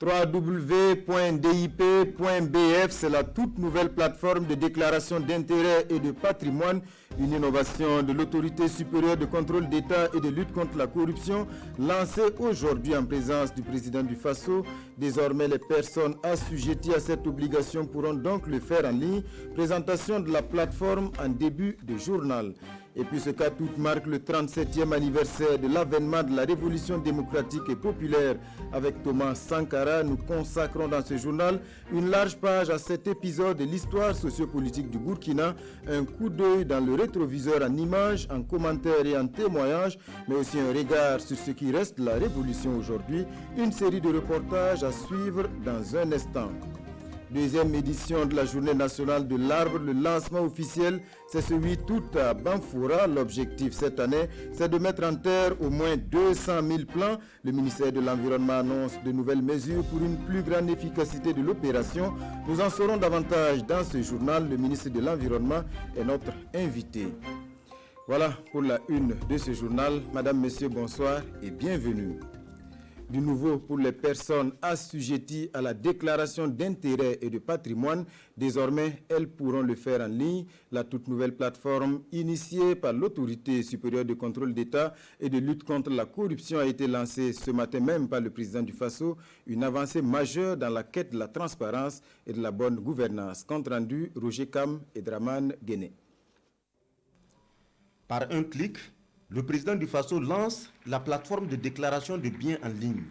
www.dip.bf, c'est la toute nouvelle plateforme de déclaration d'intérêts et de patrimoine, une innovation de l'autorité supérieure de contrôle d'État et de lutte contre la corruption, lancée aujourd'hui en présence du président du Faso. Désormais, les personnes assujetties à cette obligation pourront donc le faire en ligne. Présentation de la plateforme en début de journal. Et puis ce cas tout marque le 37e anniversaire de l'avènement de la révolution démocratique et populaire. Avec Thomas Sankara, nous consacrons dans ce journal une large page à cet épisode de l'histoire sociopolitique du Burkina, un coup d'œil dans le rétroviseur en images, en commentaires et en témoignages, mais aussi un regard sur ce qui reste de la révolution aujourd'hui. Une série de reportages à suivre dans un instant. Deuxième édition de la Journée nationale de l'arbre, le lancement officiel, c'est ce 8 août à Banfoura. L'objectif cette année, c'est de mettre en terre au moins 200 000 plants. Le ministère de l'Environnement annonce de nouvelles mesures pour une plus grande efficacité de l'opération. Nous en saurons davantage dans ce journal. Le ministre de l'Environnement est notre invité. Voilà pour la une de ce journal. Madame, Messieurs, bonsoir et bienvenue. Du nouveau pour les personnes assujetties à la déclaration d'intérêt et de patrimoine. Désormais, elles pourront le faire en ligne. La toute nouvelle plateforme initiée par l'autorité supérieure de contrôle d'État et de lutte contre la corruption a été lancée ce matin même par le président du Faso. Une avancée majeure dans la quête de la transparence et de la bonne gouvernance. Compte rendu, Roger Kam et Draman Guéné. Par un clic, le président du Faso lance la plateforme de déclaration de biens en ligne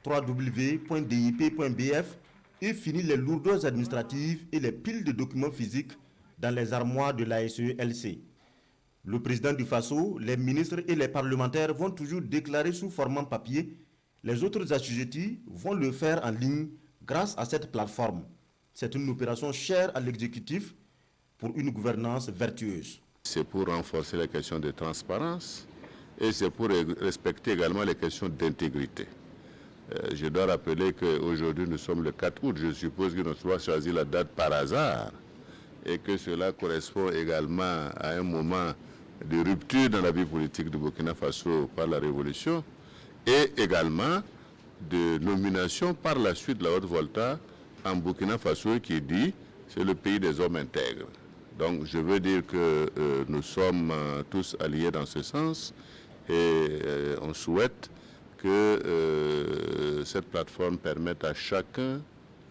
www.dip.bf et finit les lourdeurs administratives et les piles de documents physiques dans les armoires de l'ASE-LC. Le président du Faso, les ministres et les parlementaires vont toujours déclarer sous format papier. Les autres assujettis vont le faire en ligne grâce à cette plateforme. C'est une opération chère à l'exécutif pour une gouvernance vertueuse. C'est pour renforcer les questions de transparence et c'est pour respecter également les questions d'intégrité. Je dois rappeler qu'aujourd'hui nous sommes le 4 août, je suppose que nous avons choisi la date par hasard et que cela correspond également à un moment de rupture dans la vie politique du Burkina Faso par la révolution et également de nomination par la suite de la Haute-Volta en Burkina Faso qui dit c'est le pays des hommes intègres. Donc je veux dire que nous sommes tous alliés dans ce sens et on souhaite que cette plateforme permette à chacun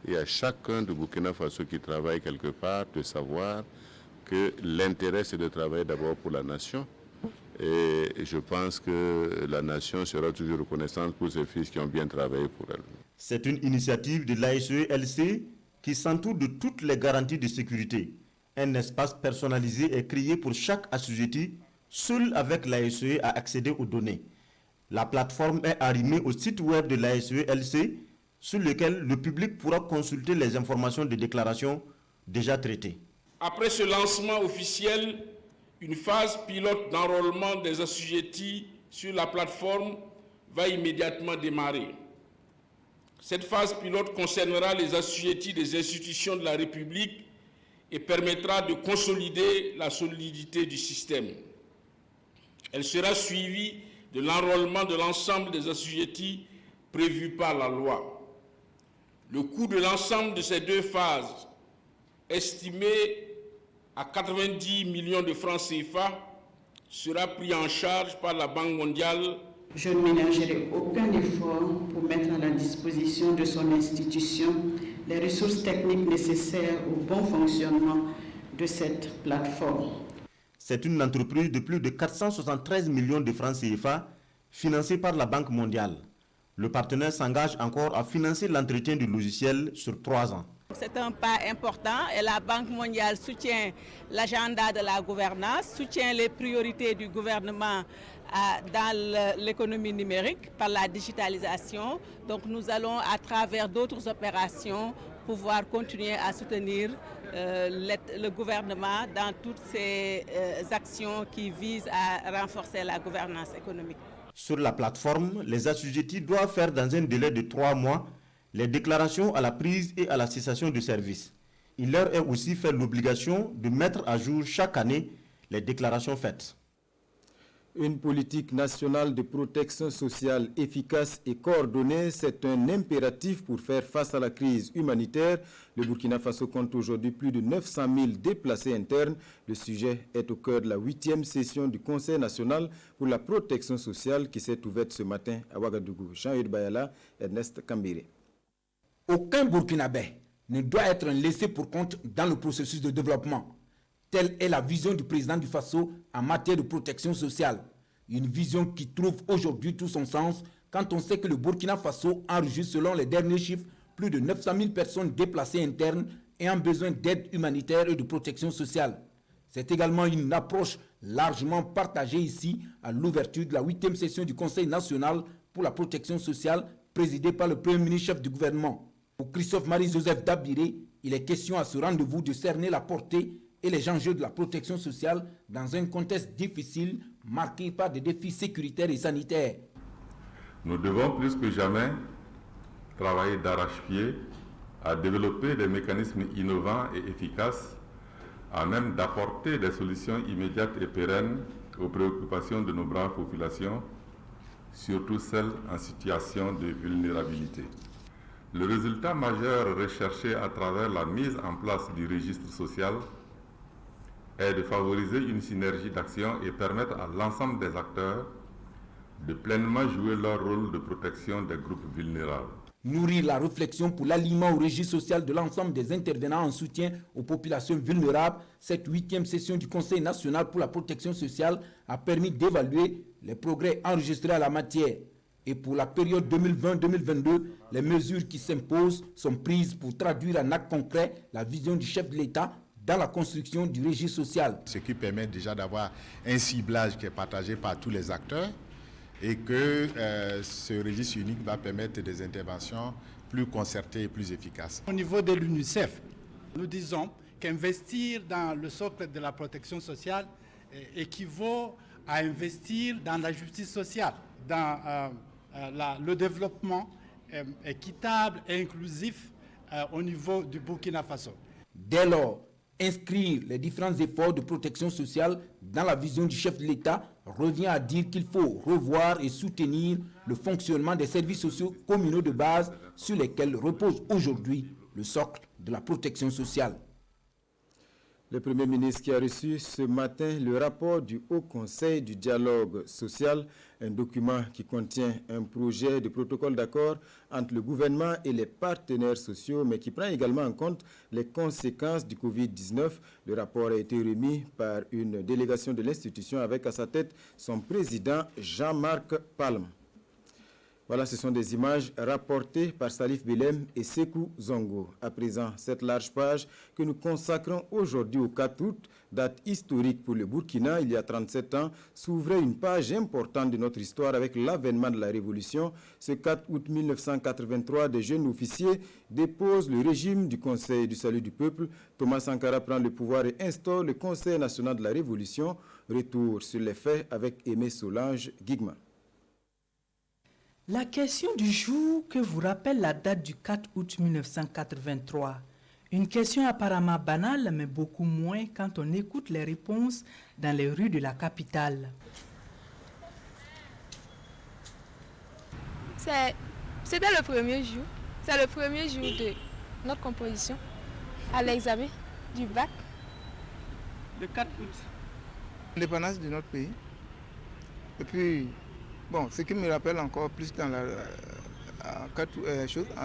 et à chacun du Burkina Faso qui travaille quelque part de savoir que l'intérêt c'est de travailler d'abord pour la nation et je pense que la nation sera toujours reconnaissante pour ses fils qui ont bien travaillé pour elle. C'est une initiative de l'ASE-LC qui s'entoure de toutes les garanties de sécurité. Un espace personnalisé est créé pour chaque assujetti. Seul avec l'ASE à accéder aux données. La plateforme est arrimée au site web de l'ASE-LC sur lequel le public pourra consulter les informations de déclaration déjà traitées. Après ce lancement officiel, une phase pilote d'enrôlement des assujettis sur la plateforme va immédiatement démarrer. Cette phase pilote concernera les assujettis des institutions de la République et permettra de consolider la solidité du système. Elle sera suivie de l'enrôlement de l'ensemble des assujettis prévus par la loi. Le coût de l'ensemble de ces deux phases, estimé à 90 millions de francs CFA, sera pris en charge par la Banque mondiale. Je ne ménagerai aucun effort pour mettre à la disposition de son institution les ressources techniques nécessaires au bon fonctionnement de cette plateforme. C'est une entreprise de plus de 473 millions de francs CFA financée par la Banque mondiale. Le partenaire s'engage encore à financer l'entretien du logiciel sur 3 ans. C'est un pas important et la Banque mondiale soutient l'agenda de la gouvernance, soutient les priorités du gouvernement dans l'économie numérique par la digitalisation. Donc nous allons à travers d'autres opérations pouvoir continuer à soutenir le gouvernement dans toutes ces actions qui visent à renforcer la gouvernance économique. Sur la plateforme, les assujettis doivent faire dans un délai de 3 mois les déclarations à la prise et à la cessation de service. Il leur est aussi fait l'obligation de mettre à jour chaque année les déclarations faites. Une politique nationale de protection sociale efficace et coordonnée, c'est un impératif pour faire face à la crise humanitaire. Le Burkina Faso compte aujourd'hui plus de 900 000 déplacés internes. Le sujet est au cœur de la 8e session du Conseil national pour la protection sociale qui s'est ouverte ce matin à Ouagadougou. Jean-Yves Bayala, Ernest Kambéré. Aucun Burkinabé ne doit être laissé pour compte dans le processus de développement. Telle est la vision du président du Faso en matière de protection sociale. Une vision qui trouve aujourd'hui tout son sens quand on sait que le Burkina Faso enregistre selon les derniers chiffres plus de 900 000 personnes déplacées internes ayant besoin d'aide humanitaire et de protection sociale. C'est également une approche largement partagée ici à l'ouverture de la 8e session du Conseil national pour la protection sociale présidée par le Premier ministre chef du gouvernement. Pour Christophe Marie-Joseph Dabiré, il est question à ce rendez-vous de cerner la portée et les enjeux de la protection sociale dans un contexte difficile marqué par des défis sécuritaires et sanitaires. Nous devons plus que jamais travailler d'arrache-pied à développer des mécanismes innovants et efficaces à même d'apporter des solutions immédiates et pérennes aux préoccupations de nos braves populations, surtout celles en situation de vulnérabilité. Le résultat majeur recherché à travers la mise en place du registre social est de favoriser une synergie d'action et permettre à l'ensemble des acteurs de pleinement jouer leur rôle de protection des groupes vulnérables. Nourrir la réflexion pour l'alliement au registre social de l'ensemble des intervenants en soutien aux populations vulnérables, cette 8e session du Conseil national pour la protection sociale a permis d'évaluer les progrès enregistrés à la matière. Et pour la période 2020-2022, les mesures qui s'imposent sont prises pour traduire en actes concrets la vision du chef de l'État dans la construction du registre social. Ce qui permet déjà d'avoir un ciblage qui est partagé par tous les acteurs et que ce registre unique va permettre des interventions plus concertées et plus efficaces. Au niveau de l'UNICEF, nous disons qu'investir dans le socle de la protection sociale équivaut à investir dans la justice sociale, dans le développement équitable et inclusif au niveau du Burkina Faso. Dès lors, inscrire les différents efforts de protection sociale dans la vision du chef de l'État revient à dire qu'il faut revoir et soutenir le fonctionnement des services sociaux communaux de base sur lesquels repose aujourd'hui le socle de la protection sociale. Le Premier ministre qui a reçu ce matin le rapport du Haut Conseil du dialogue social, un document qui contient un projet de protocole d'accord entre le gouvernement et les partenaires sociaux, mais qui prend également en compte les conséquences du Covid-19. Le rapport a été remis par une délégation de l'institution avec à sa tête son président Jean-Marc Palme. Voilà, ce sont des images rapportées par Salif Belem et Sekou Zongo. À présent, cette large page que nous consacrons aujourd'hui au 4 août, date historique pour le Burkina, il y a 37 ans, s'ouvrait une page importante de notre histoire avec l'avènement de la Révolution. Ce 4 août 1983, des jeunes officiers déposent le régime du Conseil du salut du peuple. Thomas Sankara prend le pouvoir et instaure le Conseil national de la Révolution. Retour sur les faits avec Aimé Solange Guigman. La question du jour que vous rappelle la date du 4 août 1983. Une question apparemment banale, mais beaucoup moins quand on écoute les réponses dans les rues de la capitale. C'était le premier jour. C'est le premier jour de notre composition à l'examen du bac. Le 4 août. L'indépendance de notre pays. Et puis, bon, ce qui me rappelle encore plus dans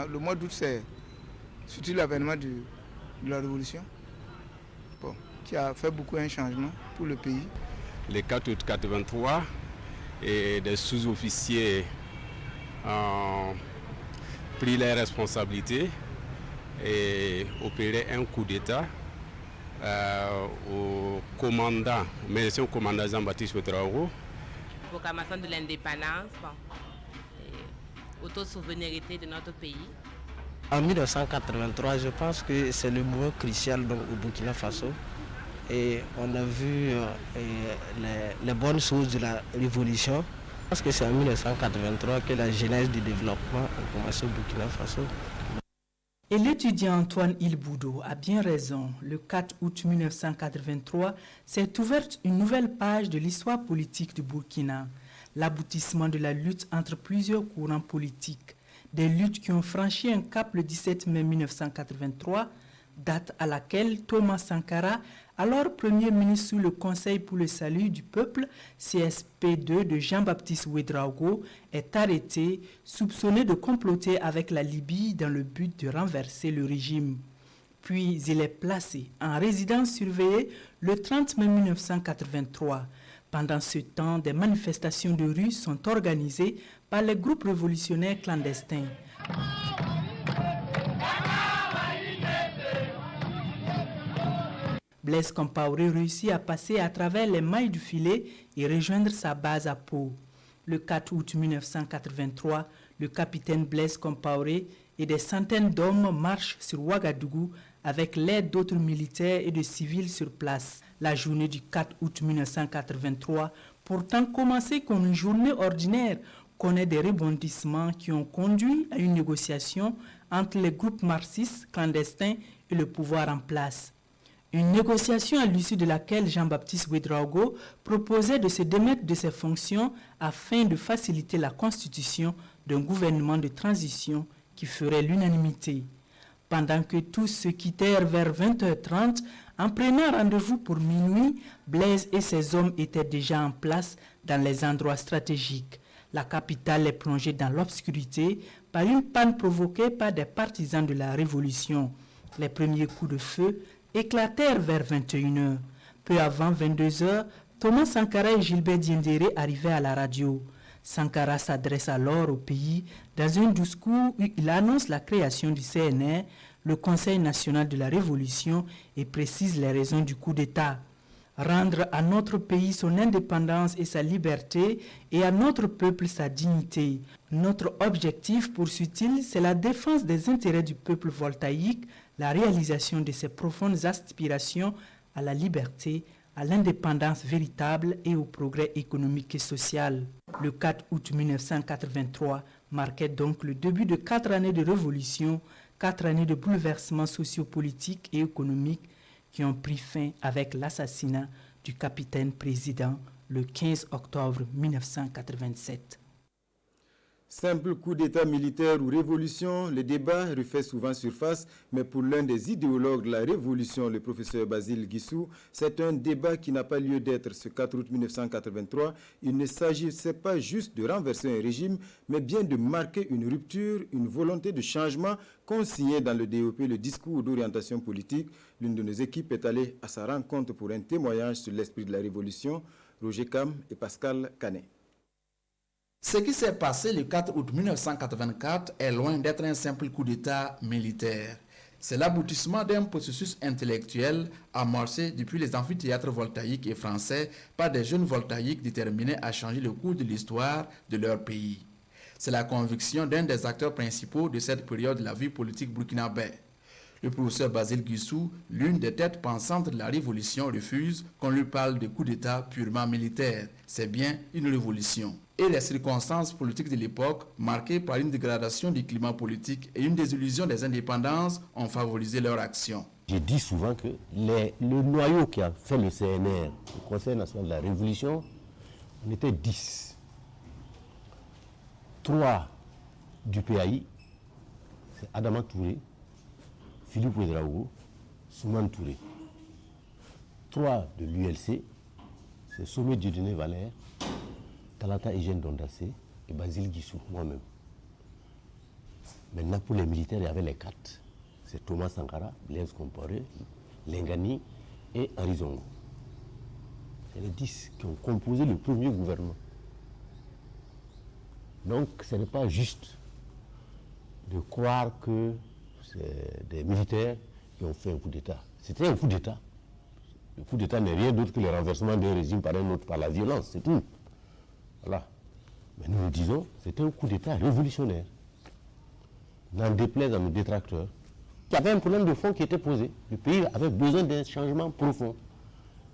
le mois d'août, c'est surtout l'avènement de la Révolution, bon, qui a fait beaucoup un changement pour le pays. Le 4 août 1983, et des sous-officiers ont pris les responsabilités et opéré un coup d'État au commandant Jean-Baptiste Ouedraogo. Proclamation de l'indépendance, autosouveraineté de notre pays. En 1983, je pense que c'est le moment crucial donc, au Burkina Faso. Et on a vu les bonnes choses de la révolution. Je pense que c'est en 1983 que la genèse du développement a commencé au Burkina Faso. Et l'étudiant Antoine Ilboudou a bien raison. Le 4 août 1983 s'est ouverte une nouvelle page de l'histoire politique du Burkina. L'aboutissement de la lutte entre plusieurs courants politiques. Des luttes qui ont franchi un cap le 17 mai 1983, date à laquelle Thomas Sankara, alors Premier ministre sous le Conseil pour le salut du peuple, CSP2 de Jean-Baptiste Ouédraogo, est arrêté, soupçonné de comploter avec la Libye dans le but de renverser le régime. Puis il est placé en résidence surveillée le 30 mai 1983. Pendant ce temps, des manifestations de rue sont organisées par les groupes révolutionnaires clandestins. Blaise Compaoré réussit à passer à travers les mailles du filet et rejoindre sa base à Pau. Le 4 août 1983, le capitaine Blaise Compaoré et des centaines d'hommes marchent sur Ouagadougou avec l'aide d'autres militaires et de civils sur place. La journée du 4 août 1983, pourtant commencée comme une journée ordinaire, connaît des rebondissements qui ont conduit à une négociation entre les groupes marxistes clandestins et le pouvoir en place. Une négociation à l'issue de laquelle Jean-Baptiste Ouédraogo proposait de se démettre de ses fonctions afin de faciliter la constitution d'un gouvernement de transition qui ferait l'unanimité. Pendant que tous se quittèrent vers 20h30, en prenant rendez-vous pour minuit, Blaise et ses hommes étaient déjà en place dans les endroits stratégiques. La capitale est plongée dans l'obscurité par une panne provoquée par des partisans de la Révolution. Les premiers coups de feu éclatèrent vers 21h. Peu avant 22h, Thomas Sankara et Gilbert Diendéré arrivaient à la radio. Sankara s'adresse alors au pays dans un discours où il annonce la création du CNR, le Conseil national de la Révolution, et précise les raisons du coup d'État. Rendre à notre pays son indépendance et sa liberté et à notre peuple sa dignité. Notre objectif, poursuit-il, c'est la défense des intérêts du peuple voltaïque, la réalisation de ses profondes aspirations à la liberté, à l'indépendance véritable et au progrès économique et social. Le 4 août 1983 marquait donc le début de 4 années de révolution, 4 années de bouleversements sociopolitiques et économiques qui ont pris fin avec l'assassinat du capitaine président le 15 octobre 1987. Simple coup d'État militaire ou révolution, le débat refait souvent surface, mais pour l'un des idéologues de la révolution, le professeur Basile Guissou, c'est un débat qui n'a pas lieu d'être ce 4 août 1983. Il ne s'agissait pas juste de renverser un régime, mais bien de marquer une rupture, une volonté de changement consignée dans le DOP, le discours d'orientation politique. L'une de nos équipes est allée à sa rencontre pour un témoignage sur l'esprit de la révolution. Roger Cam et Pascal Canet. Ce qui s'est passé le 4 août 1984 est loin d'être un simple coup d'État militaire. C'est l'aboutissement d'un processus intellectuel amorcé depuis les amphithéâtres voltaïques et français par des jeunes voltaïques déterminés à changer le cours de l'histoire de leur pays. C'est la conviction d'un des acteurs principaux de cette période de la vie politique burkinabé. Le professeur Basile Guissou, l'une des têtes pensantes de la révolution, refuse qu'on lui parle de coup d'État purement militaire. C'est bien une révolution. Et les circonstances politiques de l'époque, marquées par une dégradation du climat politique et une désillusion des indépendances, ont favorisé leur action. Je dis souvent que le noyau qui a fait le CNR, le Conseil national de la Révolution, on était 10. 3 du PAI, c'est Adama Touré, Philippe Ouédraogo, Souman Touré. 3 de l'ULC, c'est Sommet Dieudonné Valère, Talata Eugène Dondassé et Basile Guissou, moi-même. Maintenant, pour les militaires, il y avait les 4. C'est Thomas Sankara, Blaise Compaoré, Lengani et Henri Zongo. C'est les 10 qui ont composé le premier gouvernement. Donc, ce n'est pas juste de croire que c'est des militaires qui ont fait un coup d'État. C'était un coup d'État. Le coup d'État n'est rien d'autre que le renversement d'un régime par un autre, par la violence, c'est tout. Voilà. Mais nous disons, c'est un coup d'État révolutionnaire. N'en déplaise à nos détracteurs, qu'il y avait un problème de fond qui était posé. Le pays avait besoin d'un changement profond.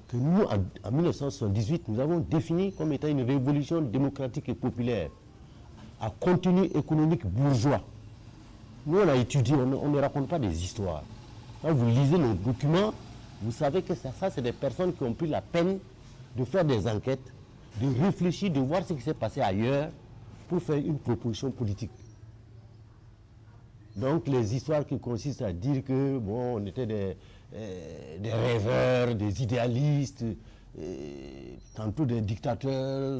Que nous, en 1978, nous avons défini comme étant une révolution démocratique et populaire, à contenu économique bourgeois. Nous, on a étudié, on ne raconte pas des histoires. Quand vous lisez nos documents, vous savez que ça c'est des personnes qui ont pris la peine de faire des enquêtes, de réfléchir, de voir ce qui s'est passé ailleurs pour faire une proposition politique. Donc les histoires qui consistent à dire que bon, on était des rêveurs, des idéalistes, tantôt des dictateurs,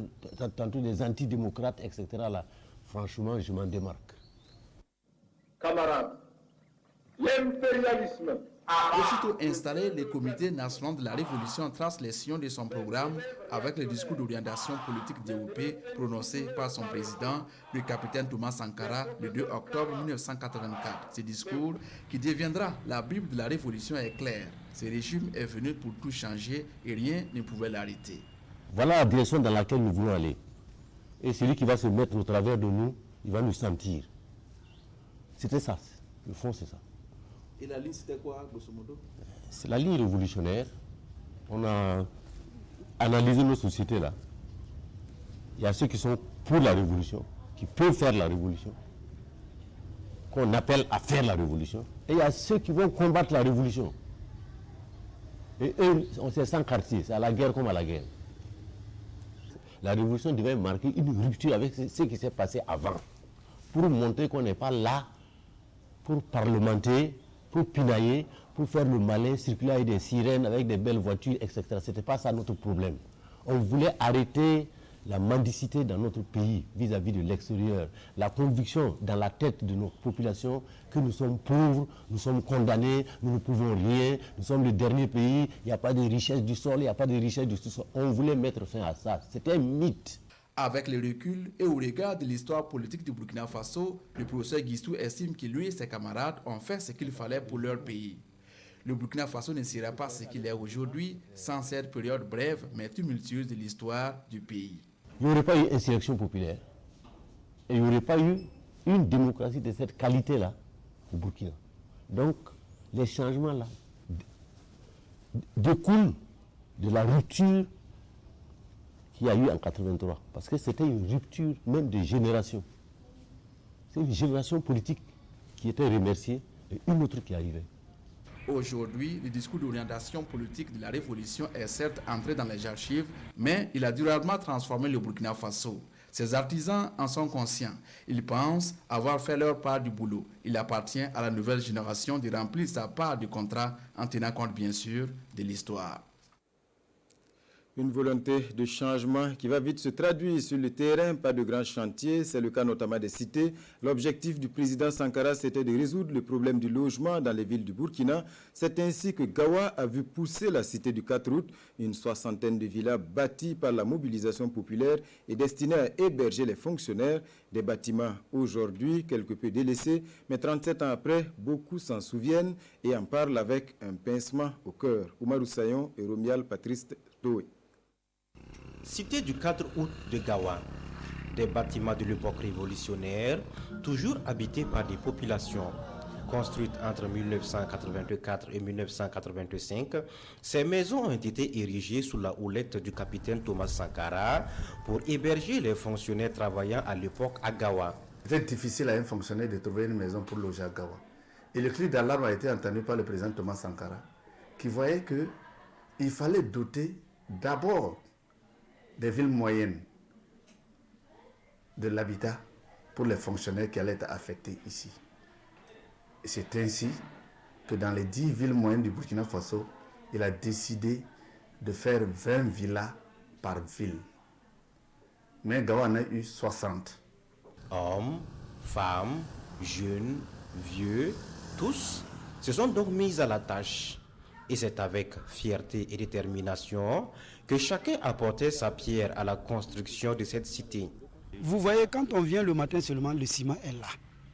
tantôt des antidémocrates, etc. Là, franchement, je m'en démarque. Camarades, l'impérialisme. Aussitôt installé, le Comité national de la révolution trace les sillons de son programme avec le discours d'orientation politique DOP prononcé par son président, le capitaine Thomas Sankara, le 2 octobre 1984. Ce discours, qui deviendra la Bible de la révolution, est clair. Ce régime est venu pour tout changer et rien ne pouvait l'arrêter. Voilà la direction dans laquelle nous voulons aller. Et celui qui va se mettre au travers de nous, il va nous sentir. C'était ça. Le fond, c'est ça. Et la ligne, c'était quoi, grosso modo? C'est la ligne révolutionnaire. On a analysé nos sociétés là. Il y a ceux qui sont pour la révolution, qui peuvent faire la révolution, qu'on appelle à faire la révolution. Et il y a ceux qui vont combattre la révolution. Et eux, c'est sans quartier, c'est à la guerre comme à la guerre. La révolution devait marquer une rupture avec ce qui s'est passé avant, pour montrer qu'on n'est pas là pour parlementer, pour pinailler, pour faire le malin, circuler avec des sirènes, avec des belles voitures, etc. Ce n'était pas ça notre problème. On voulait arrêter la mendicité dans notre pays vis-à-vis de l'extérieur, la conviction dans la tête de nos populations que nous sommes pauvres, nous sommes condamnés, nous ne pouvons rien, nous sommes le dernier pays, il n'y a pas de richesse du sol, il n'y a pas de richesse du sous-sol. On voulait mettre fin à ça. C'était un mythe. Avec le recul et au regard de l'histoire politique du Burkina Faso, le professeur Guistou estime que lui et ses camarades ont fait ce qu'il fallait pour leur pays. Le Burkina Faso ne serait pas ce qu'il est aujourd'hui sans cette période brève mais tumultueuse de l'histoire du pays. Il n'y aurait pas eu une insurrection populaire et il n'y aurait pas eu une démocratie de cette qualité-là au Burkina. Donc, les changements-là découlent de la rupture qu'il y a eu en 83, parce que c'était une rupture même de génération. C'est une génération politique qui était remerciée et une autre qui arrivait. Aujourd'hui, le discours d'orientation politique de la révolution est certes entré dans les archives, mais il a durablement transformé le Burkina Faso. Ses artisans en sont conscients. Ils pensent avoir fait leur part du boulot. Il appartient à la nouvelle génération de remplir sa part du contrat en tenant compte bien sûr de l'histoire. Une volonté de changement qui va vite se traduire sur le terrain, pas de grands chantiers, c'est le cas notamment des cités. L'objectif du président Sankara, c'était de résoudre le problème du logement dans les villes du Burkina. C'est ainsi que Gawa a vu pousser la cité du 4 août, une soixantaine de villas bâties par la mobilisation populaire et destinées à héberger les fonctionnaires. Des bâtiments aujourd'hui quelque peu délaissés, mais 37 ans après, beaucoup s'en souviennent et en parlent avec un pincement au cœur. Oumarou Sayon et Romial Patrice Doué. Cité du 4 août de Gawa, des bâtiments de l'époque révolutionnaire, toujours habités par des populations. Construites entre 1984 et 1985, ces maisons ont été érigées sous la houlette du capitaine Thomas Sankara pour héberger les fonctionnaires travaillant à l'époque à Gawa. C'était difficile à un fonctionnaire de trouver une maison pour loger à Gawa. Et le cri d'alarme a été entendu par le président Thomas Sankara, qui voyait qu'il fallait doter d'abord des villes moyennes de l'habitat pour les fonctionnaires qui allaient être affectés ici. Et c'est ainsi que dans les 10 villes moyennes du Burkina Faso, il a décidé de faire 20 villas par ville. Mais Gawa en a eu 60. Hommes, femmes, jeunes, vieux, tous se sont donc mis à la tâche. Et c'est avec fierté et détermination que chacun apportait sa pierre à la construction de cette cité. Vous voyez, quand on vient le matin seulement, le ciment est là.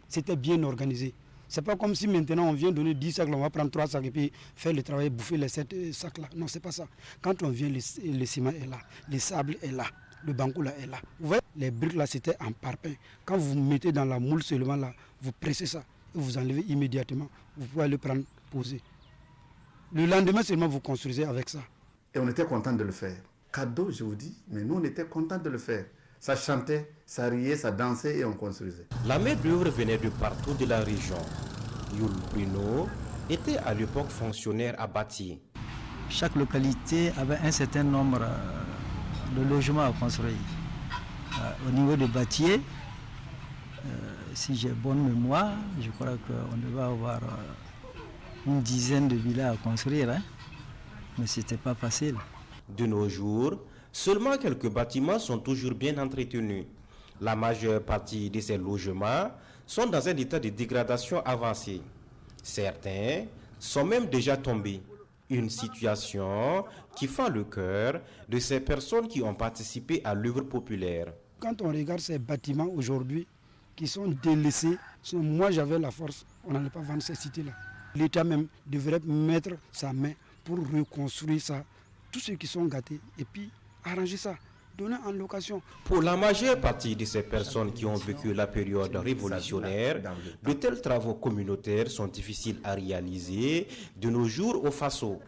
C'était bien organisé. C'est pas comme si maintenant on vient donner 10 sacs, on va prendre 3 sacs et puis faire le travail, bouffer les 7 sacs là. Non, c'est pas ça. Quand on vient, le ciment est là, le sable est là, le banco là est là. Vous voyez, les briques là, c'était en parpaing. Quand vous mettez dans la moule seulement là, vous pressez ça et vous enlevez immédiatement. Vous pouvez le prendre, poser. Le lendemain seulement, vous construisez avec ça. Et on était content de le faire. Cadeau, je vous dis, mais nous, on était content de le faire. Ça chantait, Ça riait, ça dansait et on construisait. La main-d'œuvre venait de partout de la région. Yul Bruno était à l'époque fonctionnaire à Bati. Chaque localité avait un certain nombre de logements à construire. Au niveau de Batié, si j'ai bonne mémoire, je crois qu'on devait avoir une dizaine de villas à construire, hein? Mais ce n'était pas facile. De nos jours, seulement quelques bâtiments sont toujours bien entretenus. La majeure partie de ces logements sont dans un état de dégradation avancé. Certains sont même déjà tombés. Une situation qui fend le cœur de ces personnes qui ont participé à l'œuvre populaire. Quand on regarde ces bâtiments aujourd'hui qui sont délaissés, moi j'avais la force, on n'allait pas vendre ces cités-là. L'État même devrait mettre sa main pour reconstruire ça, tous ceux qui sont gâtés, et puis arranger ça, donner en location. Pour la majeure partie de ces personnes qui ont vécu la période révolutionnaire, de tels travaux communautaires sont difficiles à réaliser de nos jours au Faso.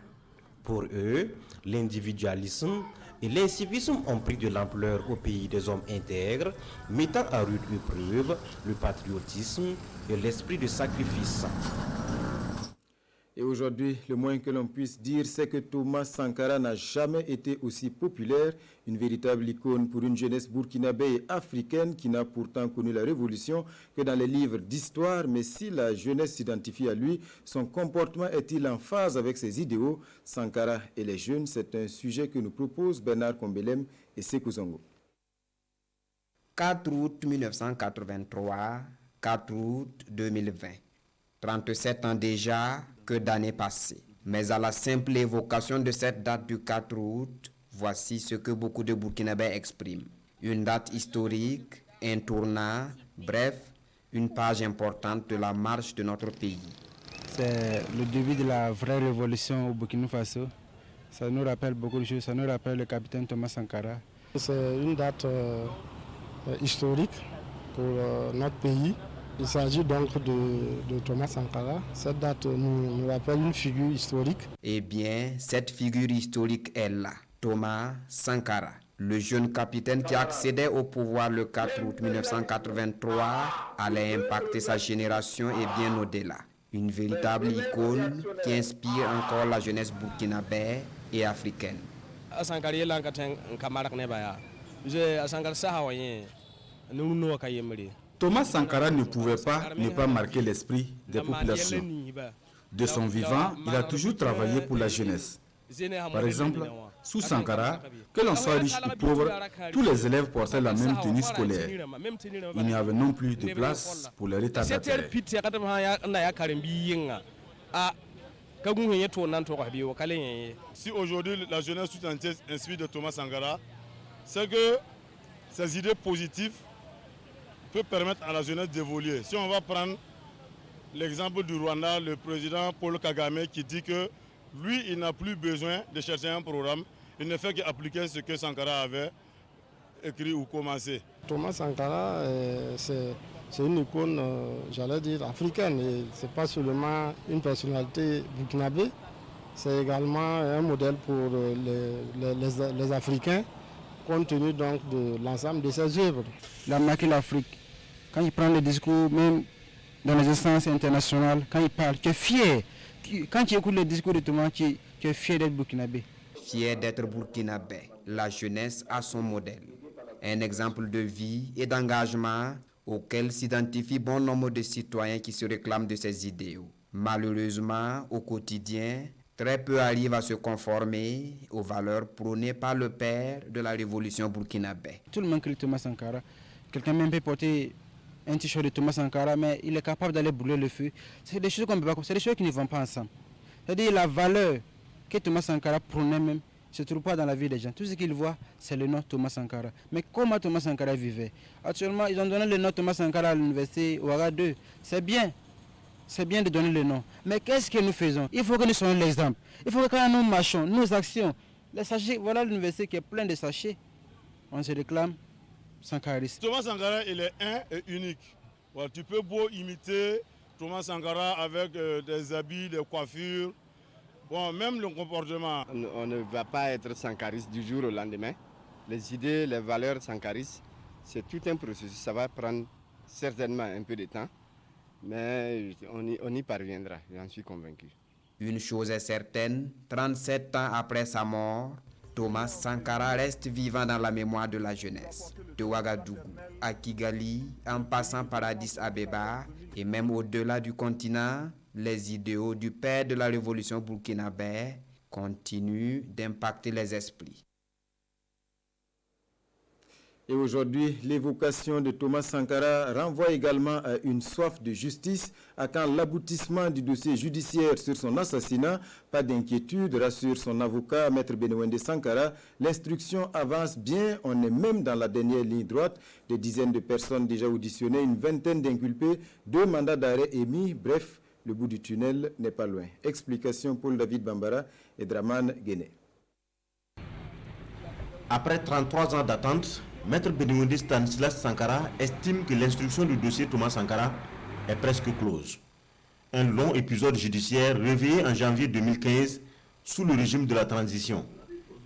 Pour eux, l'individualisme et l'incivisme ont pris de l'ampleur au pays des hommes intègres, mettant à rude épreuve le patriotisme et l'esprit de sacrifice. Et aujourd'hui, le moins que l'on puisse dire, c'est que Thomas Sankara n'a jamais été aussi populaire, une véritable icône pour une jeunesse burkinabé et africaine qui n'a pourtant connu la révolution que dans les livres d'histoire. Mais si la jeunesse s'identifie à lui, son comportement est-il en phase avec ses idéaux? Sankara et les jeunes, c'est un sujet que nous proposent Bernard Kombelem et Sékou Zongo. 4 août 1983, 4 août 2020. 37 ans déjà, que d'années passées. Mais à la simple évocation de cette date du 4 août, voici ce que beaucoup de Burkinabés expriment. Une date historique, un tournant, bref, une page importante de la marche de notre pays. C'est le début de la vraie révolution au Burkina Faso. Ça nous rappelle beaucoup de choses, ça nous rappelle le capitaine Thomas Sankara. C'est une date historique pour notre pays. Il s'agit donc de Thomas Sankara. Cette date nous rappelle une figure historique. Eh bien, cette figure historique est là, Thomas Sankara. Le jeune capitaine qui accédait au pouvoir le 4 août 1983 allait impacter sa génération et bien au-delà. Une véritable icône qui inspire encore la jeunesse burkinabé et africaine. Thomas Sankara ne pouvait pas ne pas marquer l'esprit des populations. De son vivant, il a toujours travaillé pour la jeunesse. Par exemple, sous Sankara, que l'on soit riche ou pauvre, tous les élèves portaient la même tenue scolaire. Il n'y avait non plus de place pour les retardataires. Si aujourd'hui la jeunesse tout entière inspire de Thomas Sankara, c'est que ses idées positives peut permettre à la jeunesse d'évoluer. Si on va prendre l'exemple du Rwanda, le président Paul Kagame qui dit que lui, il n'a plus besoin de chercher un programme, il ne fait qu'appliquer ce que Sankara avait écrit ou commencé. Thomas Sankara, c'est une icône, j'allais dire, africaine. Ce n'est pas seulement une personnalité burkinabé, c'est également un modèle pour les Africains, compte tenu donc de l'ensemble de ses œuvres. Il a marqué l'Afrique. Quand il prend le discours, même dans les instances internationales, quand il parle, tu es fier. Quand tu écoutes le discours de Thomas, tu es fier d'être burkinabé. Fier d'être burkinabé, la jeunesse a son modèle. Un exemple de vie et d'engagement auquel s'identifient bon nombre de citoyens qui se réclament de ces idéaux. Malheureusement, au quotidien, très peu arrivent à se conformer aux valeurs prônées par le père de la révolution burkinabé. Tout le monde crie Thomas Sankara. Quelqu'un même peut porter un t-shirt de Thomas Sankara, mais il est capable d'aller brûler le feu. C'est des choses qu'on peut pas, c'est des choses qui ne vont pas ensemble. C'est-à-dire la valeur que Thomas Sankara prônait même ne se trouve pas dans la vie des gens. Tout ce qu'ils voient, c'est le nom Thomas Sankara. Mais comment Thomas Sankara vivait? Actuellement, ils ont donné le nom Thomas Sankara à l'université Ouaga 2. C'est bien de donner le nom. Mais qu'est-ce que nous faisons? Il faut que nous soyons l'exemple. Il faut que quand nous marchons, nos actions, les sachets, voilà l'université qui est pleine de sachets. On se réclame sankariste. Thomas Sankara, il est un et unique. Voilà, tu peux beau imiter Thomas Sankara avec des habits, des coiffures, bon, même le comportement. On ne va pas être sankariste du jour au lendemain. Les idées, les valeurs sankaristes c'est tout un processus, ça va prendre certainement un peu de temps, mais on y parviendra, j'en suis convaincu. Une chose est certaine, 37 ans après sa mort, Thomas Sankara reste vivant dans la mémoire de la jeunesse. De Ouagadougou à Kigali, en passant par Addis Abeba et même au-delà du continent, les idéaux du père de la révolution burkinabé continuent d'impacter les esprits. Et aujourd'hui, l'évocation de Thomas Sankara renvoie également à une soif de justice, à quand l'aboutissement du dossier judiciaire sur son assassinat. Pas d'inquiétude, rassure son avocat, Maître Benewende Sankara. L'instruction avance bien, on est même dans la dernière ligne droite. Des dizaines de personnes déjà auditionnées, une vingtaine d'inculpés, 2 mandats d'arrêt émis. Bref, le bout du tunnel n'est pas loin. Explication Paul David Bambara et Draman Guéné. Après 33 ans d'attente, Maître Benewende Stanislas Sankara estime que l'instruction du dossier Thomas Sankara est presque close. Un long épisode judiciaire réveillé en janvier 2015 sous le régime de la transition.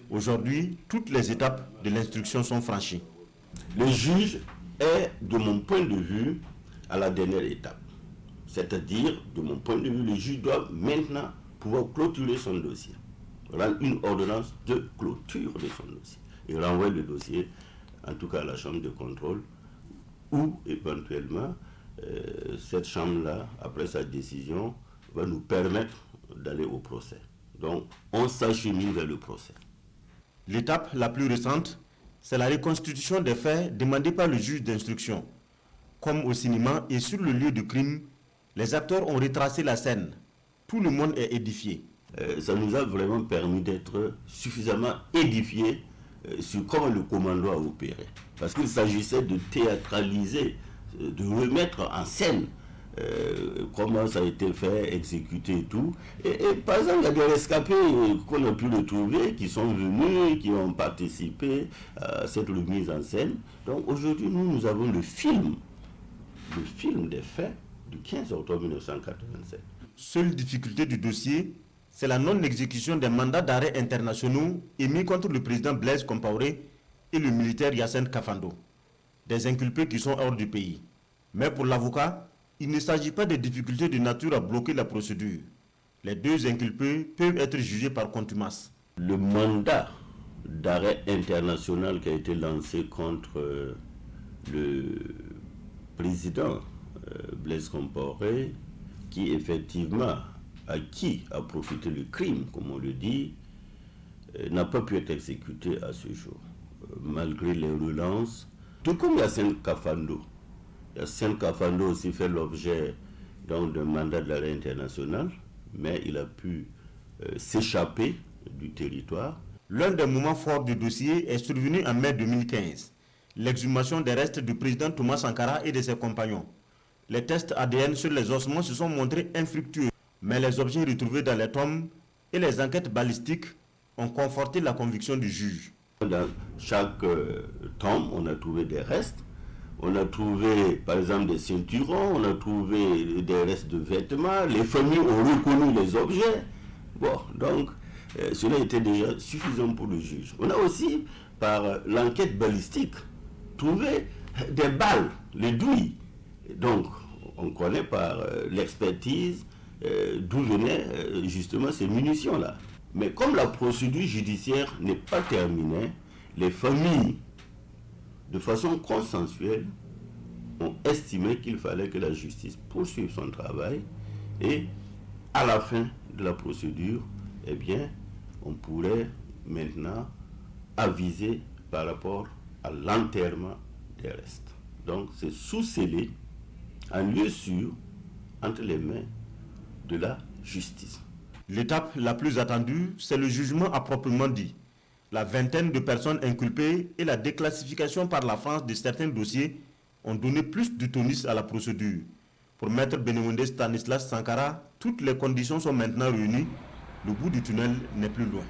Aujourd'hui, toutes les étapes de l'instruction sont franchies. Le juge est, de mon point de vue, à la dernière étape. C'est-à-dire, de mon point de vue, le juge doit maintenant pouvoir clôturer son dossier. Rendre une ordonnance de clôture de son dossier. Et renvoyer le dossier, en tout cas à la chambre de contrôle, ou éventuellement, cette chambre-là, après sa décision, va nous permettre d'aller au procès. Donc, on s'achemine vers le procès. L'étape la plus récente, c'est la reconstitution des faits demandés par le juge d'instruction. Comme au cinéma et sur le lieu du crime, les acteurs ont retracé la scène. Tout le monde est édifié. Ça nous a vraiment permis d'être suffisamment édifiés sur comment le commando a opéré. Parce qu'il s'agissait de théâtraliser, de remettre en scène comment ça a été fait, exécuté et tout. Et par exemple, il y a des rescapés qu'on a pu retrouver, qui sont venus, qui ont participé à cette remise en scène. Donc aujourd'hui, nous avons le film des faits du 15 octobre 1987. Seule difficulté du dossier, c'est la non-exécution des mandats d'arrêt internationaux émis contre le président Blaise Compaoré et le militaire Yacine Kafando, des inculpés qui sont hors du pays. Mais pour l'avocat, il ne s'agit pas de difficultés de nature à bloquer la procédure. Les 2 inculpés peuvent être jugés par contumace. Le mandat d'arrêt international qui a été lancé contre le président Blaise Compaoré, qui effectivement a profité le crime, comme on le dit, n'a pas pu être exécuté à ce jour, malgré les relances. Tout comme Yacine Kafando. Yacine Kafando aussi fait l'objet d'un mandat d'arrêt international, mais il a pu s'échapper du territoire. L'un des moments forts du dossier est survenu en mai 2015, l'exhumation des restes du président Thomas Sankara et de ses compagnons. Les tests ADN sur les ossements se sont montrés infructueux, mais les objets retrouvés dans les tombes et les enquêtes balistiques ont conforté la conviction du juge. Dans chaque tombe, on a trouvé des restes. On a trouvé, par exemple, des ceinturons, on a trouvé des restes de vêtements. Les familles ont reconnu les objets. Bon, donc, cela était déjà suffisant pour le juge. On a aussi, par l'enquête balistique, trouvé des balles, les douilles. Donc, on connaît par l'expertise d'où venaient justement ces munitions-là. Mais comme la procédure judiciaire n'est pas terminée, les familles, de façon consensuelle, ont estimé qu'il fallait que la justice poursuive son travail et à la fin de la procédure, eh bien, on pourrait maintenant aviser par rapport à l'enterrement des restes. Donc, c'est sous-scellé en lieu sûr entre les mains de la justice. L'étape la plus attendue, c'est le jugement à proprement dit. La vingtaine de personnes inculpées et la déclassification par la France de certains dossiers ont donné plus de tonus à la procédure. Pour Maître Benewende Stanislas Sankara, toutes les conditions sont maintenant réunies. Le bout du tunnel n'est plus loin.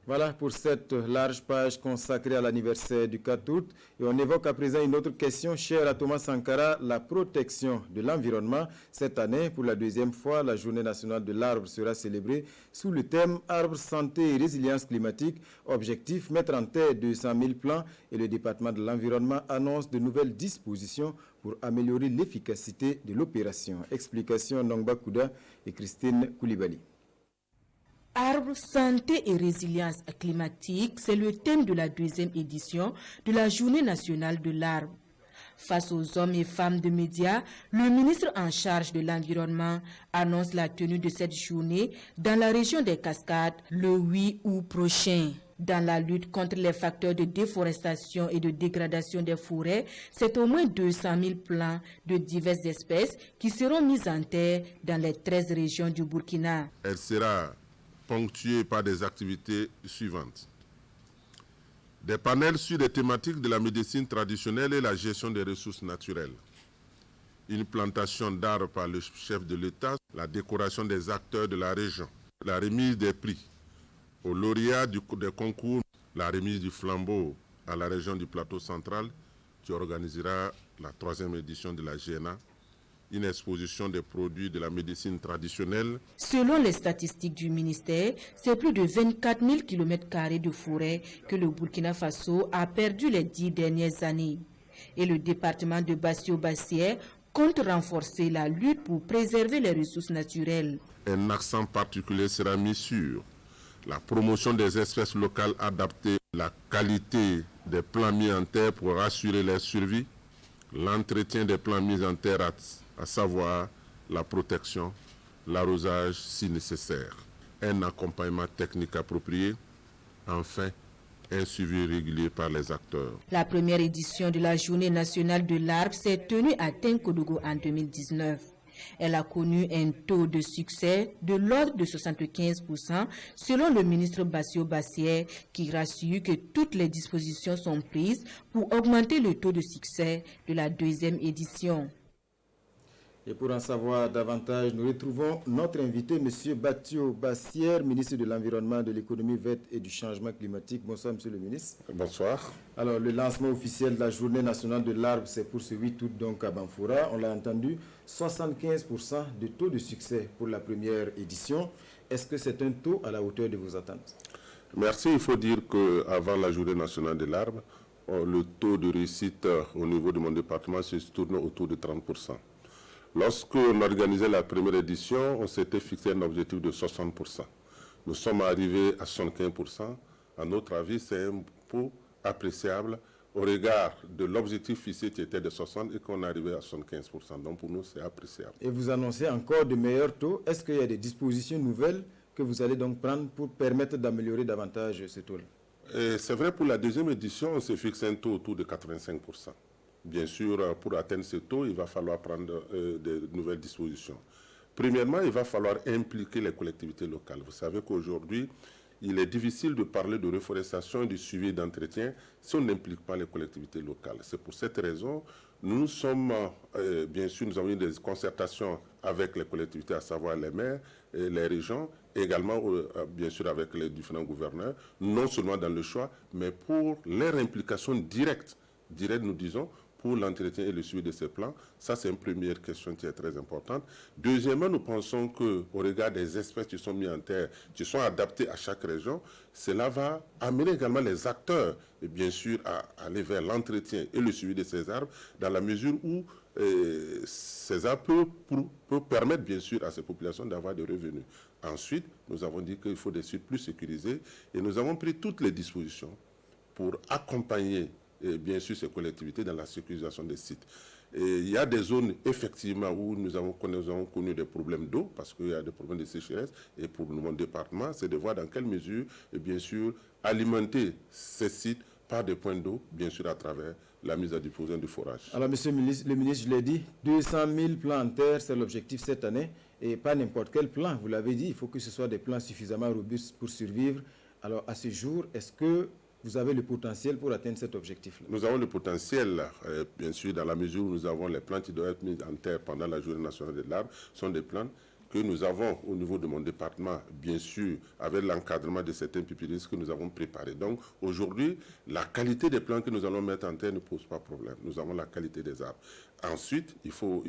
Voilà pour cette large page consacrée à l'anniversaire du 4 août. Et on évoque à présent une autre question chère à Thomas Sankara, la protection de l'environnement. Cette année, pour la deuxième fois, la Journée nationale de l'arbre sera célébrée sous le thème Arbre, santé et résilience climatique. Objectif, mettre en terre 200 000 plants et le département de l'environnement annonce de nouvelles dispositions pour améliorer l'efficacité de l'opération. Explication Nongba Kouda et Christine Koulibaly. Arbre, santé et résilience climatique, c'est le thème de la deuxième édition de la Journée nationale de l'arbre. Face aux hommes et femmes de médias, le ministre en charge de l'environnement annonce la tenue de cette journée dans la région des Cascades le 8 août prochain. Dans la lutte contre les facteurs de déforestation et de dégradation des forêts, c'est au moins 200 000 plants de diverses espèces qui seront mis en terre dans les 13 régions du Burkina. Elle sera ponctuée par des activités suivantes. Des panels sur les thématiques de la médecine traditionnelle et la gestion des ressources naturelles. Une plantation d'arbres par le chef de l'État, la décoration des acteurs de la région, la remise des prix aux lauréats des concours, la remise du flambeau à la région du plateau central qui organisera la 3e édition de la GNA, une exposition des produits de la médecine traditionnelle. Selon les statistiques du ministère, c'est plus de 24 000 km² de forêt que le Burkina Faso a perdu les 10 dernières années. Et le département de Bassio-Bassière compte renforcer la lutte pour préserver les ressources naturelles. Un accent particulier sera mis sur la promotion des espèces locales adaptées, la qualité des plants mis en terre pour assurer leur survie, l'entretien des plants mis en terre, à savoir la protection, l'arrosage si nécessaire, un accompagnement technique approprié, enfin un suivi régulier par les acteurs. La première édition de la Journée nationale de l'arbre s'est tenue à Tinkodougou en 2019. Elle a connu un taux de succès de l'ordre de 75% selon le ministre Bassio-Bassière qui rassure que toutes les dispositions sont prises pour augmenter le taux de succès de la 2e édition. Et pour en savoir davantage, nous retrouvons notre invité, M. Bassio-Bassière, ministre de l'Environnement, de l'Économie verte et du Changement climatique. Bonsoir, M. le ministre. Bonsoir. Alors, le lancement officiel de la Journée nationale de l'arbre, c'est pour ce 8 août donc à Banfoura. On l'a entendu, 75% de taux de succès pour la première édition. Est-ce que c'est un taux à la hauteur de vos attentes? Merci. Il faut dire qu'avant la Journée nationale de l'arbre, le taux de réussite au niveau de mon département se tourne autour de 30%. Lorsqu'on organisait la première édition, on s'était fixé un objectif de 60%. Nous sommes arrivés à 75%. À notre avis, c'est un taux appréciable au regard de l'objectif fixé qui était de 60% et qu'on est arrivé à 75%. Donc pour nous, c'est appréciable. Et vous annoncez encore de meilleurs taux. Est-ce qu'il y a des dispositions nouvelles que vous allez donc prendre pour permettre d'améliorer davantage ce taux? C'est vrai, pour la 2e édition, on s'est fixé un taux autour de 85%. Bien sûr, pour atteindre ce taux, il va falloir prendre de nouvelles dispositions. Premièrement, il va falloir impliquer les collectivités locales. Vous savez qu'aujourd'hui, il est difficile de parler de reforestation et de suivi et d'entretien si on n'implique pas les collectivités locales. C'est pour cette raison, nous sommes, bien sûr, nous avons eu des concertations avec les collectivités, à savoir les maires, et les régions, et également, bien sûr, avec les différents gouverneurs, non seulement dans le choix, mais pour leur implication directe, nous disons, pour l'entretien et le suivi de ces plans. Ça, c'est une première question qui est très importante. Deuxièmement, nous pensons qu'au regard des espèces qui sont mises en terre, qui sont adaptées à chaque région, cela va amener également les acteurs, et bien sûr, à aller vers l'entretien et le suivi de ces arbres, dans la mesure où ces arbres peuvent permettre, bien sûr, à ces populations d'avoir des revenus. Ensuite, nous avons dit qu'il faut des sites plus sécurisés, et nous avons pris toutes les dispositions pour accompagner et bien sûr ces collectivités dans la sécurisation des sites. Et il y a des zones effectivement où nous avons connu des problèmes d'eau parce qu'il y a des problèmes de sécheresse, et pour mon département, c'est de voir dans quelle mesure, et bien sûr, alimenter ces sites par des points d'eau, bien sûr à travers la mise à disposition du forage. Alors monsieur le ministre, je l'ai dit, 200 000 plants en terre, c'est l'objectif cette année, et pas n'importe quel plan, vous l'avez dit, il faut que ce soit des plants suffisamment robustes pour survivre. Alors à ce jour, est-ce que vous avez le potentiel pour atteindre cet objectif-là? Nous avons le potentiel, bien sûr, dans la mesure où nous avons les plants qui doivent être mis en terre pendant la Journée nationale de l'arbre, sont des plants que nous avons au niveau de mon département, bien sûr, avec l'encadrement de certains pupilistes que nous avons préparés. Donc aujourd'hui, la qualité des plants que nous allons mettre en terre ne pose pas problème. Nous avons la qualité des arbres. Ensuite, il faut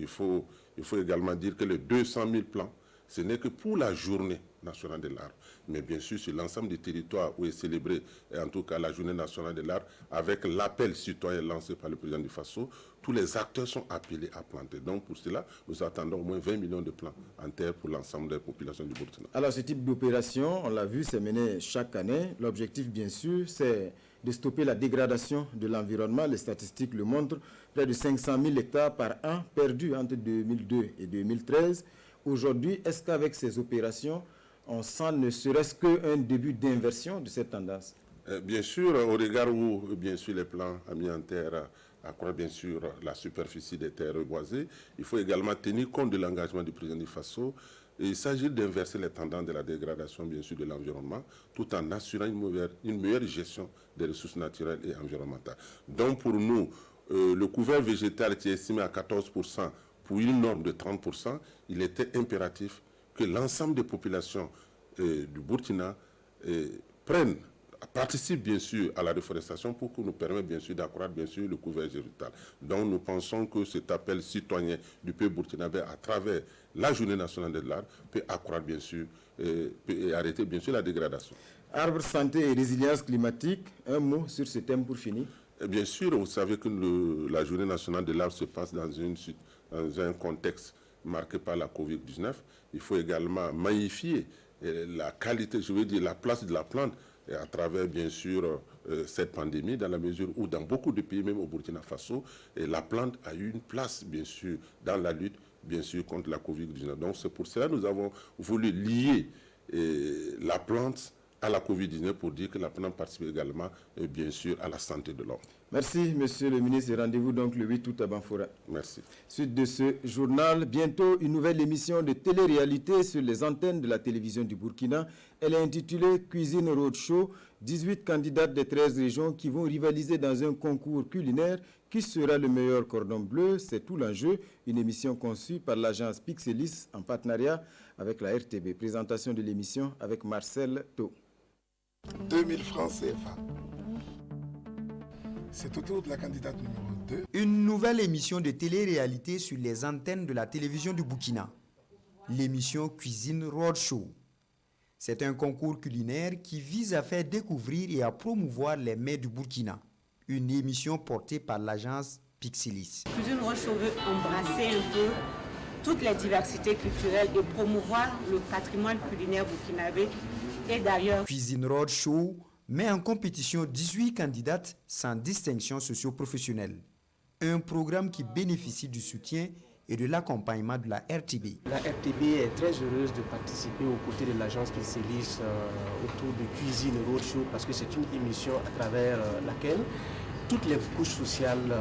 également dire que les 200 000 plants, ce n'est que pour la journée nationale de l'arbre. Mais bien sûr, sur l'ensemble du territoire où est célébrée, et en tout cas la journée nationale de l'arbre, avec l'appel citoyen lancé par le président du Faso, tous les acteurs sont appelés à planter. Donc pour cela, nous attendons au moins 20 millions de plants en terre pour l'ensemble des populations du Burkina. Alors ce type d'opération, on l'a vu, c'est mené chaque année. L'objectif, bien sûr, c'est de stopper la dégradation de l'environnement. Les statistiques le montrent, près de 500 000 hectares par an perdus entre 2002 et 2013. Aujourd'hui, est-ce qu'avec ces opérations, on sent ne serait-ce qu'un début d'inversion de cette tendance? Bien sûr, au regard où bien sûr, les plans mis en terre accroît bien sûr la superficie des terres reboisées, il faut également tenir compte de l'engagement du président du Faso. Et il s'agit d'inverser les tendances de la dégradation bien sûr de l'environnement, tout en assurant une meilleure gestion des ressources naturelles et environnementales. Donc pour nous, le couvert végétal qui est estimé à 14%, pour une norme de 30%, il était impératif que l'ensemble des populations du Burkina participent bien sûr à la déforestation pour que nous permette bien sûr d'accroître bien sûr le couvert végétal. Donc nous pensons que cet appel citoyen du peuple burkinabé à travers la journée nationale de l'arbre peut accroître bien sûr et arrêter bien sûr la dégradation. Arbre, santé et résilience climatique, un mot sur ce thème pour finir. Bien sûr, vous savez que la journée nationale de l'arbre se passe dans un contexte marqué par la Covid-19. Il faut également magnifier la qualité, je veux dire la place de la plante et à travers bien sûr cette pandémie, dans la mesure où dans beaucoup de pays, même au Burkina Faso, la plante a eu une place bien sûr dans la lutte bien sûr contre la Covid-19. Donc c'est pour cela que nous avons voulu lier la plante à la Covid-19 pour dire que la plante participe également bien sûr à la santé de l'homme. Merci, monsieur le ministre. Rendez-vous donc le 8 août à Banfora. Merci. Suite de ce journal, bientôt une nouvelle émission de télé-réalité sur les antennes de la télévision du Burkina. Elle est intitulée Cuisine Roadshow. 18 candidates des 13 régions qui vont rivaliser dans un concours culinaire. Qui sera le meilleur cordon bleu? C'est tout l'enjeu. Une émission conçue par l'agence Pixelis en partenariat avec la RTB. Présentation de l'émission avec Marcel Thau. 2000 francs CFA. C'est au tour de la candidate numéro 2. Une nouvelle émission de télé-réalité sur les antennes de la télévision du Burkina. L'émission Cuisine Roadshow. C'est un concours culinaire qui vise à faire découvrir et à promouvoir les mets du Burkina. Une émission portée par l'agence Pixelis. Cuisine Roadshow veut embrasser un peu toutes les diversités culturelles et promouvoir le patrimoine culinaire burkinabé et d'ailleurs. Cuisine Roadshow met en compétition 18 candidates sans distinction socio-professionnelle. Un programme qui bénéficie du soutien et de l'accompagnement de la RTB. La RTB est très heureuse de participer aux côtés de l'agence Pixelis autour de Cuisine Roadshow parce que c'est une émission à travers laquelle toutes les couches sociales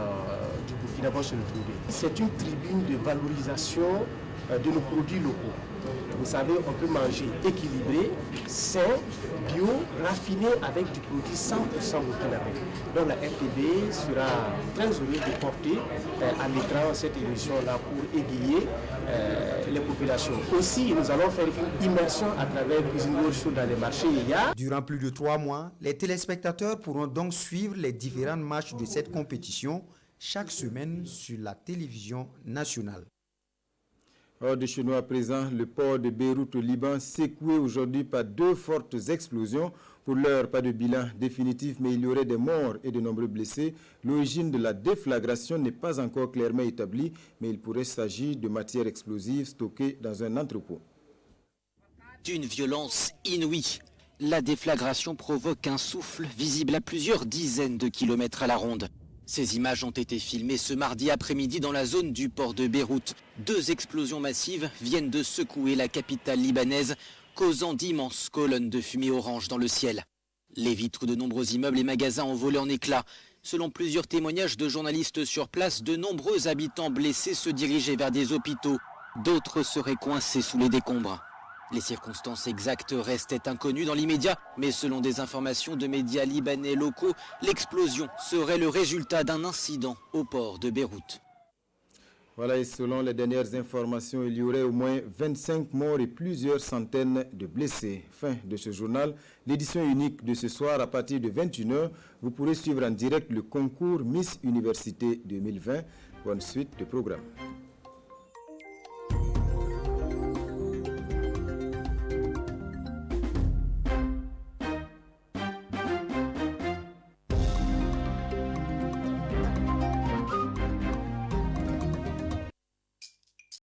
du Burkina vont se retrouver. C'est une tribune de valorisation de nos produits locaux. Vous savez, on peut manger équilibré, sain, bio, raffiné avec du produit 100% burkinabé. Donc la RTB sera très heureuse de porter à l'écran cette émission-là pour égayer les populations. Aussi, nous allons faire une immersion à travers Cuisine Roadshow dans les marchés. Durant plus de 3 mois, les téléspectateurs pourront donc suivre les différentes matchs de cette compétition chaque semaine sur la télévision nationale. Hors de chez nous à présent, le port de Beyrouth au Liban secoué aujourd'hui par 2 fortes explosions. Pour l'heure, pas de bilan définitif, mais il y aurait des morts et de nombreux blessés. L'origine de la déflagration n'est pas encore clairement établie, mais il pourrait s'agir de matières explosives stockées dans un entrepôt. D'une violence inouïe, la déflagration provoque un souffle visible à plusieurs dizaines de kilomètres à la ronde. Ces images ont été filmées ce mardi après-midi dans la zone du port de Beyrouth. 2 explosions massives viennent de secouer la capitale libanaise, causant d'immenses colonnes de fumée orange dans le ciel. Les vitres de nombreux immeubles et magasins ont volé en éclats. Selon plusieurs témoignages de journalistes sur place, de nombreux habitants blessés se dirigeaient vers des hôpitaux. D'autres seraient coincés sous les décombres. Les circonstances exactes restaient inconnues dans l'immédiat, mais selon des informations de médias libanais locaux, l'explosion serait le résultat d'un incident au port de Beyrouth. Voilà, et selon les dernières informations, il y aurait au moins 25 morts et plusieurs centaines de blessés. Fin de ce journal. L'édition unique de ce soir, à partir de 21h, vous pourrez suivre en direct le concours Miss Université 2020. Bonne suite de programme.